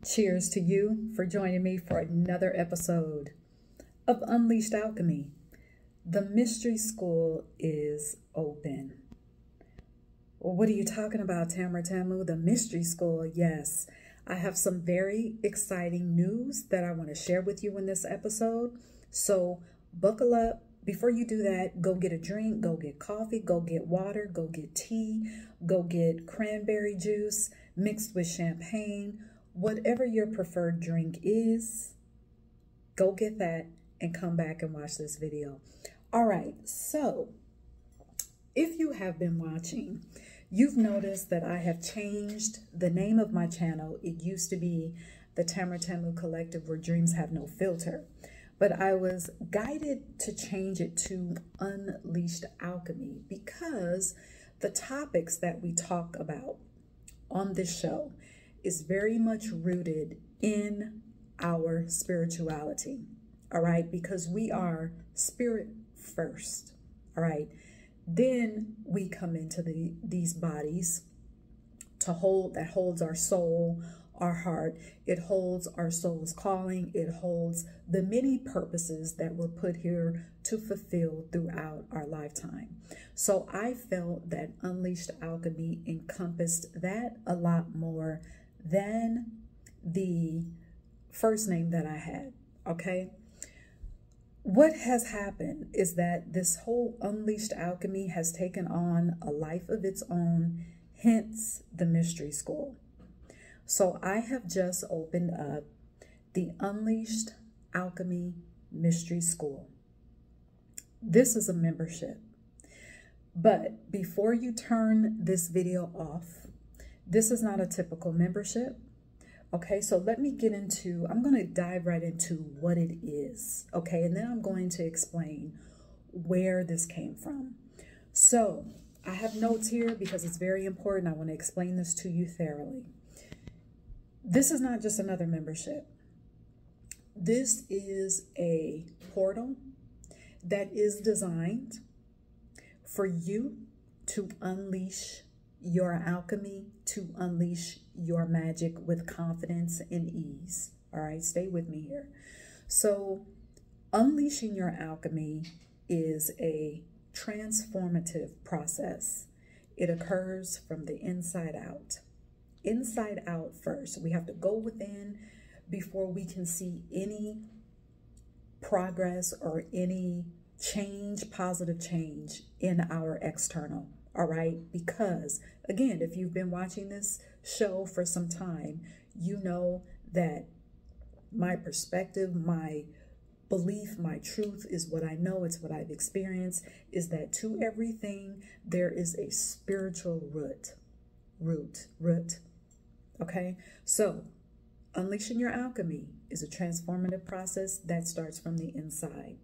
Cheers to you for joining me for another episode of Unleashed Alchemy. The mystery school is open. Well, what are you talking about, Tamu? The mystery school? Yes, I have some very exciting news that I want to share with you in this episode. So buckle up. Before you do that, go get a drink, go get coffee, go get water, go get tea, go get cranberry juice mixed with champagne. Whatever your preferred drink is, go get that and come back and watch this video. All right, so if you have been watching, you've noticed that I have changed the name of my channel. It used to be the Tamu Collective, where dreams have no filter. But I was guided to change it to Unleashed Alchemy because the topics that we talk about on this show is very much rooted in our spirituality, all right? Because we are spirit first, all right? Then we come into these bodies to holds our soul, our heart. It holds our soul's calling. It holds the many purposes that we're put here to fulfill throughout our lifetime. So I felt that Unleashed Alchemy encompassed that a lot more than the first name that I had, okay? What has happened is that this whole Unleashed Alchemy has taken on a life of its own, hence the mystery school. So I have just opened up the Unleashed Alchemy Mystery School. This is a membership. But before you turn this video off, this is not a typical membership. Okay, so let me I'm going to dive right into what it is. Okay, and then I'm going to explain where this came from. So I have notes here because it's very important. I want to explain this to you thoroughly. This is not just another membership. This is a portal that is designed for you to unleash your alchemy, to unleash your magic with confidence and ease. All right, stay with me here. So unleashing your alchemy is a transformative process. It occurs from the inside out. Inside out first. We have to go within before we can see any progress or any change, positive change in our external. All right, because again, if you've been watching this show for some time, you know that my perspective, my belief, my truth is what I know, it's what I've experienced, is that to everything there is a spiritual root. Okay, so unleashing your alchemy is a transformative process that starts from the inside.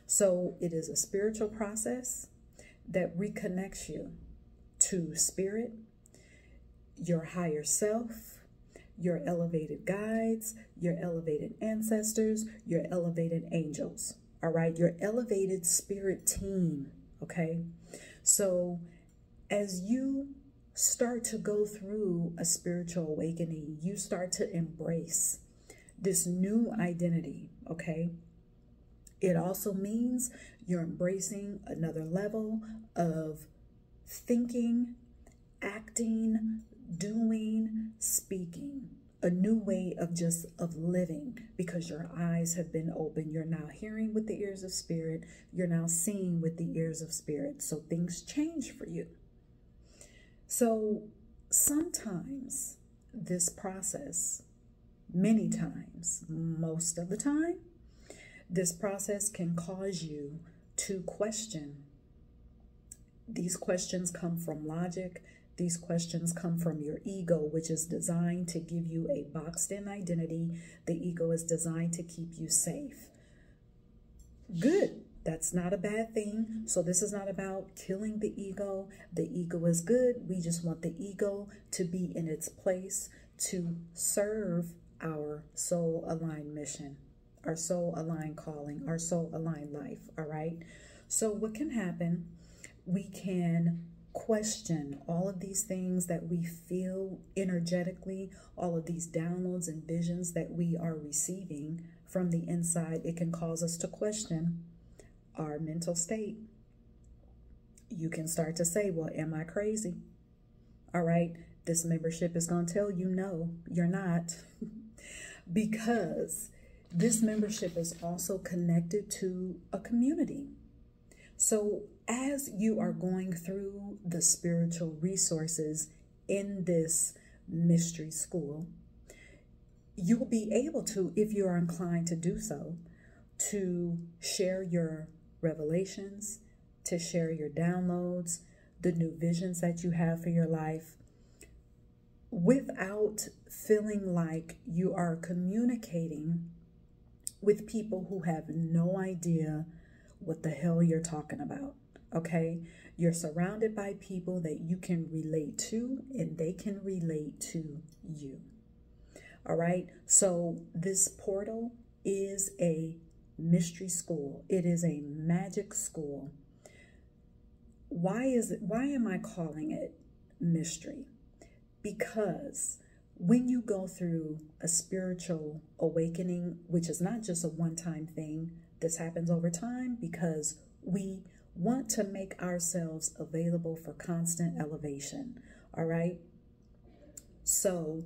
So it is a spiritual process that reconnects you to spirit, your higher self, your elevated guides, your elevated ancestors, your elevated angels, all right? Your elevated spirit team, okay? So as you start to go through a spiritual awakening, you start to embrace this new identity, okay? It also means you're embracing another level of thinking, acting, doing, speaking, a new way of living, because your eyes have been opened. You're now hearing with the ears of spirit. You're now seeing with the ears of spirit. So things change for you. So sometimes this process, many times, most of the time, this process can cause you to question. These questions come from logic. These questions come from your ego, which is designed to give you a boxed-in identity. The ego is designed to keep you safe. Good. That's not a bad thing. So this is not about killing the ego. The ego is good. We just want the ego to be in its place to serve our soul-aligned mission, our soul-aligned calling, our soul-aligned life, all right? So what can happen, we can question all of these things that we feel energetically, all of these downloads and visions that we are receiving from the inside. It can cause us to question our mental state. You can start to say, well, am I crazy? All right, this membership is going to tell you, no, you're not. Because this membership is also connected to a community. So as you are going through the spiritual resources in this mystery school, you'll be able to, if you are inclined to do so, to share your revelations, to share your downloads, the new visions that you have for your life, without feeling like you are communicating with people who have no idea what the hell you're talking about. Okay? You're surrounded by people that you can relate to, and they can relate to you. All right? So this portal is a mystery school. It is a magic school. Why am I calling it mystery? Because when you go through a spiritual awakening, which is not just a one-time thing, this happens over time because we want to make ourselves available for constant elevation. All right? So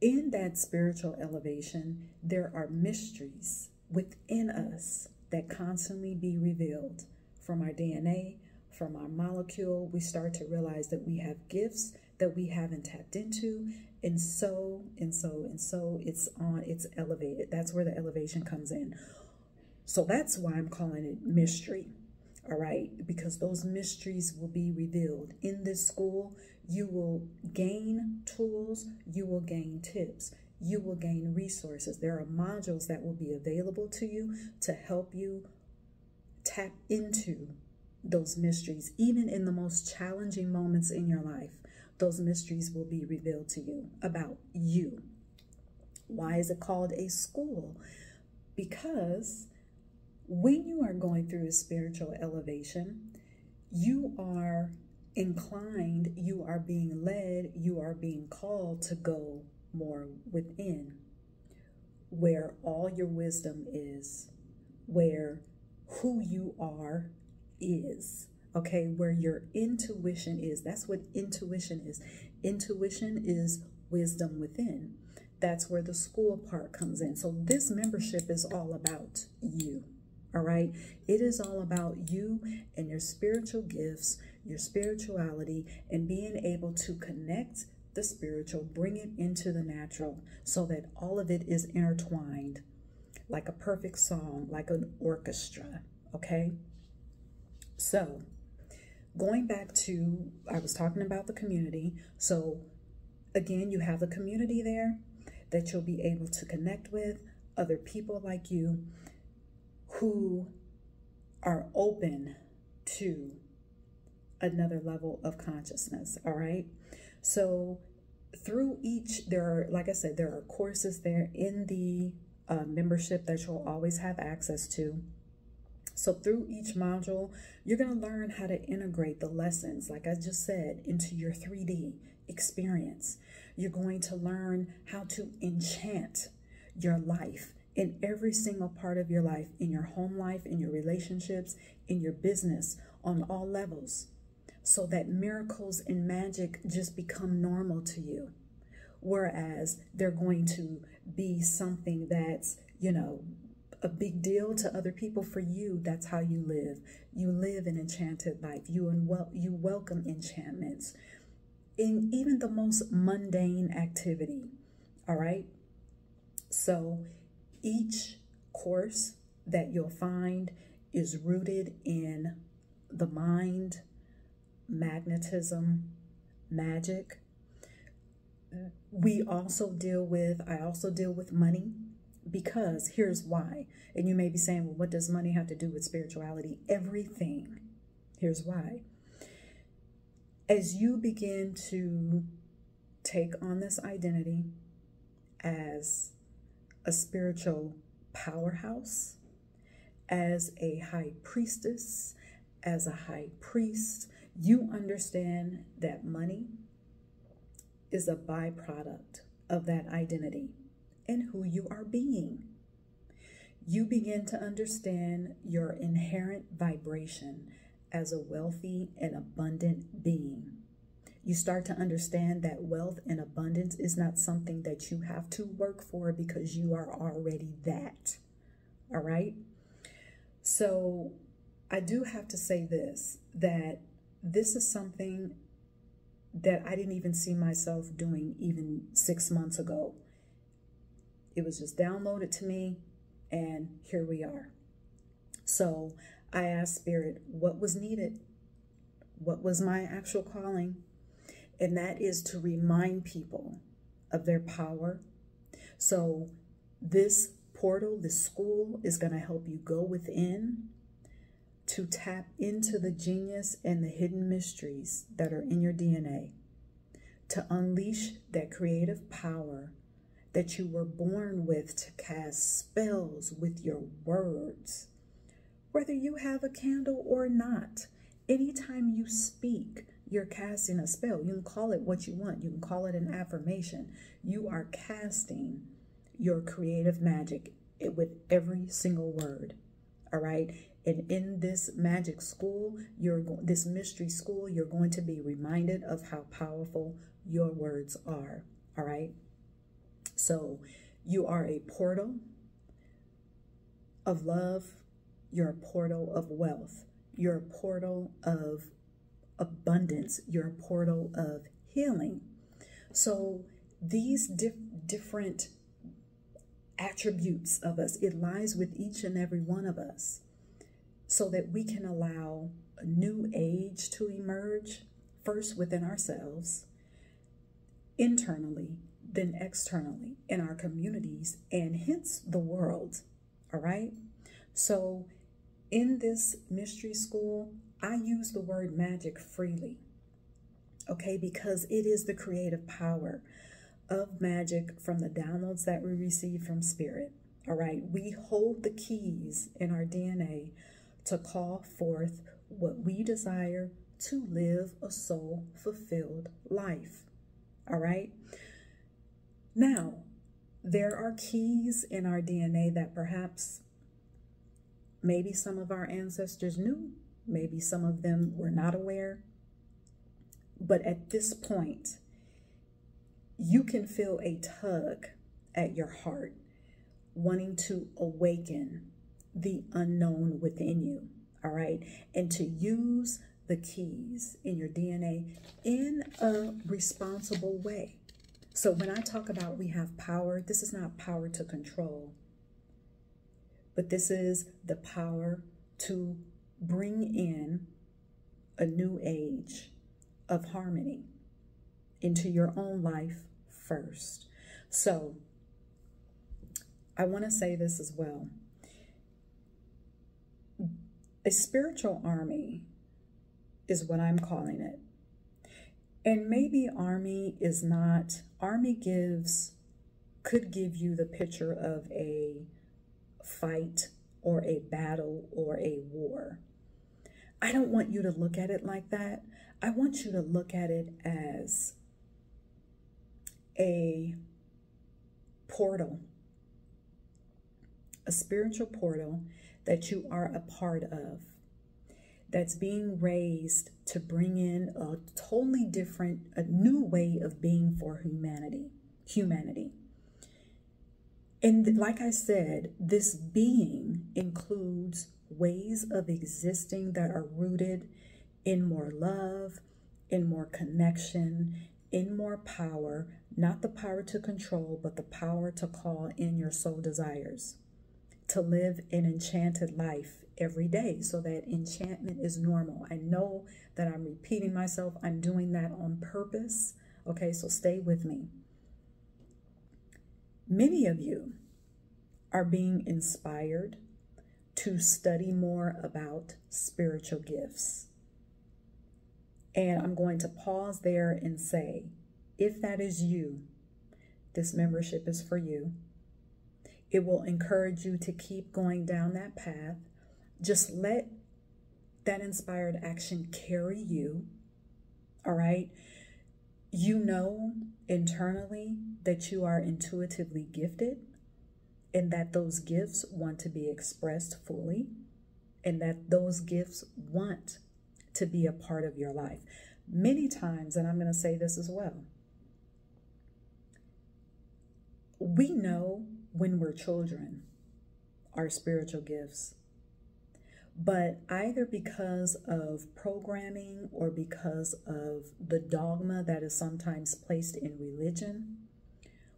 in that spiritual elevation, there are mysteries within us that constantly be revealed from our DNA, from our molecule. We start to realize that we have gifts that we haven't tapped into, and so it's elevated. That's where the elevation comes in. So that's why I'm calling it mystery. All right, because those mysteries will be revealed in this school. You will gain tools, you will gain tips, you will gain resources. There are modules that will be available to you to help you tap into those mysteries. Even in the most challenging moments in your life, those mysteries will be revealed to you about you. Why is it called a school? Because when you are going through a spiritual elevation, you are inclined, you are being led, you are being called to go more within, where all your wisdom is, where who you are is, okay, where your intuition is. That's what intuition is. Intuition is wisdom within. That's where the school part comes in. So this membership is all about you. All right. It is all about you and your spiritual gifts, your spirituality, and being able to connect the spiritual, bring it into the natural so that all of it is intertwined like a perfect song, like an orchestra. Okay. So going back to, I was talking about the community. So again, you have the community there that you'll be able to connect with, other people like you who are open to another level of consciousness. All right. So through each, there are, like I said, there are courses there in the membership that you'll always have access to. So through each module, you're going to learn how to integrate the lessons, like I just said, into your 3D experience. You're going to learn how to enchant your life in every single part of your life, in your home life, in your relationships, in your business, on all levels, so that miracles and magic just become normal to you. Whereas they're going to be something that's, you know, a big deal to other people. For you, that's how you live. You live an enchanted life. You welcome enchantments in even the most mundane activity. All right. So each course that you'll find is rooted in the mind, magnetism, magic. I also deal with money, because here's why. And you may be saying, well, what does money have to do with spirituality? Everything. Here's why. As you begin to take on this identity as a spiritual powerhouse, as a high priestess, as a high priest, You understand that money is a byproduct of that identity and who you are being. You begin to understand your inherent vibration as a wealthy and abundant being. You start to understand that wealth and abundance is not something that you have to work for because you are already that. All right? So I do have to say this, that this is something that I didn't even see myself doing even 6 months ago. It was just downloaded to me, and here we are. So I asked Spirit, what was needed? What was my actual calling? And that is to remind people of their power. So this portal, this school, is going to help you go within to tap into the genius and the hidden mysteries that are in your DNA, to unleash that creative power that you were born with, to cast spells with your words. Whether you have a candle or not, anytime you speak, you're casting a spell. You can call it what you want. You can call it an affirmation. You are casting your creative magic with every single word. All right? And in this magic school, this mystery school, you're going to be reminded of how powerful your words are. All right? So you are a portal of love. You're a portal of wealth. You're a portal of abundance. You're a portal of healing. So these different attributes of us, it lies with each and every one of us, so that we can allow a new age to emerge, first within ourselves, internally, then externally, in our communities, and hence the world. All right? So in this mystery school, I use the word magic freely, okay, because it is the creative power of magic from the downloads that we receive from Spirit. All right? We hold the keys in our DNA to call forth what we desire to live a soul-fulfilled life. All right? Now, there are keys in our DNA that perhaps maybe some of our ancestors knew, maybe some of them were not aware. But at this point, you can feel a tug at your heart wanting to awaken the unknown within you, all right? And to use the keys in your DNA in a responsible way. So when I talk about we have power, this is not power to control, but this is the power to bring in a new age of harmony into your own life first. So I want to say this as well. A spiritual army is what I'm calling it. And maybe army is not, could give you the picture of a fight or a battle or a war. I don't want you to look at it like that. I want you to look at it as a portal, a spiritual portal that you are a part of, that's being raised to bring in a totally different, a new way of being for humanity. And like I said, this being includes ways of existing that are rooted in more love, in more connection, in more power, not the power to control, but the power to call in your soul desires, to live an enchanted life every day, so that enchantment is normal. I know that I'm repeating myself. I'm doing that on purpose. Okay, so stay with me. Many of you are being inspired to study more about spiritual gifts. And I'm going to pause there and say, if that is you, this membership is for you. It will encourage you to keep going down that path. Just let that inspired action carry you. All right. You know internally that you are intuitively gifted and that those gifts want to be expressed fully and that those gifts want to be a part of your life. Many times, and I'm going to say this as well, we know when we're children our spiritual gifts, but either because of programming or because of the dogma that is sometimes placed in religion,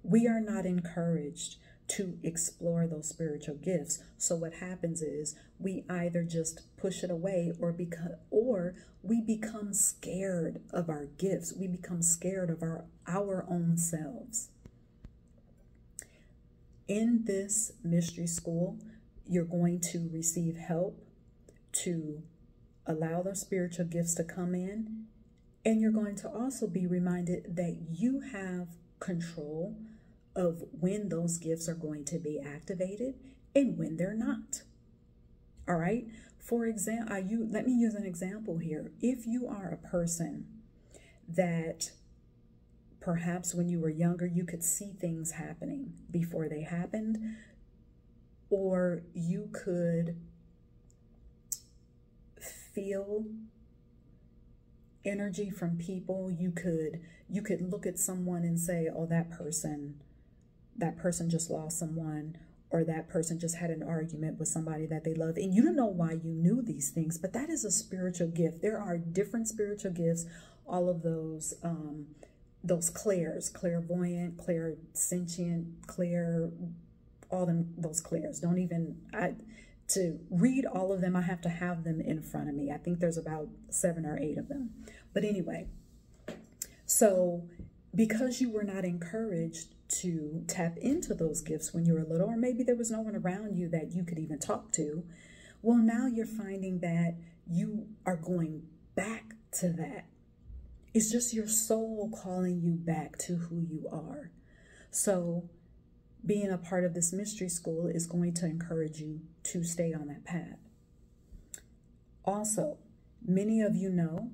we are not encouraged to explore those spiritual gifts. So what happens is we either just push it away or we become scared of our gifts. We become scared of our own selves. In this mystery school, you're going to receive help to allow those spiritual gifts to come in, and you're going to also be reminded that you have control of when those gifts are going to be activated and when they're not. All right. For example, let me use an example here. If you are a person that perhaps when you were younger, you could see things happening before they happened, or you could feel energy from people. You could look at someone and say, oh, that person just lost someone, or that person just had an argument with somebody that they love. And you don't know why you knew these things, but that is a spiritual gift. There are different spiritual gifts, all of those clairs, clairvoyant, clairsentient, all them, those clairs. To read all of them, I have to have them in front of me. I think there's about 7 or 8 of them. But anyway, so because you were not encouraged to tap into those gifts when you were little, or maybe there was no one around you that you could even talk to, well, now you're finding that you are going back to that. It's just your soul calling you back to who you are. So being a part of this mystery school is going to encourage you to stay on that path. Also, many of you know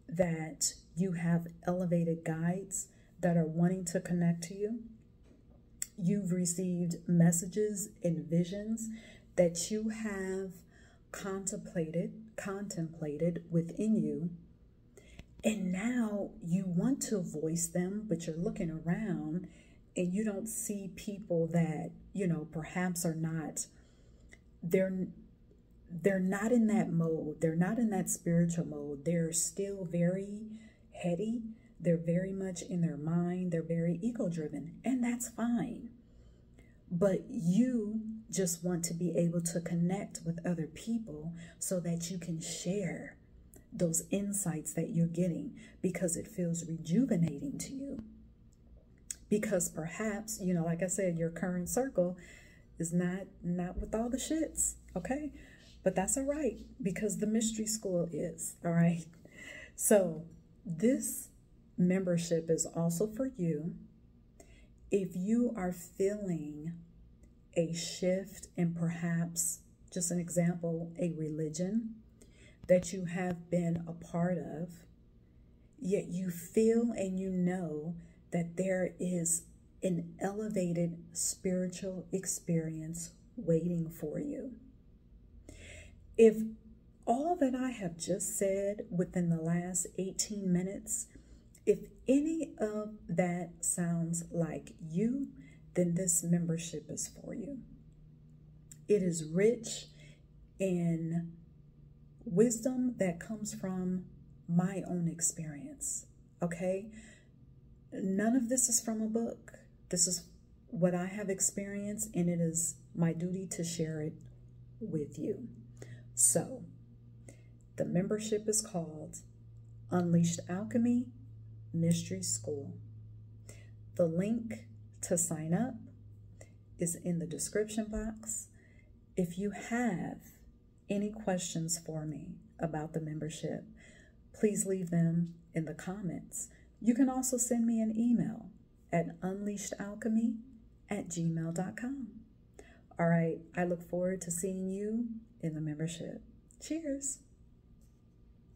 that you have elevated guides that are wanting to connect to you. You've received messages and visions that you have contemplated within you. And now you want to voice them, but you're looking around and you don't see people that, perhaps are not, they're not in that mode. They're not in that spiritual mode. They're still very heady. They're very much in their mind. They're very ego-driven, and that's fine. But you just want to be able to connect with other people so that you can share those insights that you're getting, because it feels rejuvenating to you. Because perhaps, like I said, your current circle is not with all the shits, okay? But that's all right, because the mystery school is, all right? So this membership is also for you if you are feeling a shift in, perhaps, just an example, a religion that you have been a part of, yet you feel and you know that there is an elevated spiritual experience waiting for you. If all that I have just said within the last 18 minutes, if any of that sounds like you, then this membership is for you. It is rich in wisdom that comes from my own experience, okay? None of this is from a book. This is what I have experienced, and it is my duty to share it with you. So, the membership is called Unleashed Alchemy Mystery School. The link to sign up is in the description box. If you have any questions for me about the membership, please leave them in the comments. You can also send me an email at unleashedalchemy@gmail.com. All right, I look forward to seeing you in the membership. Cheers.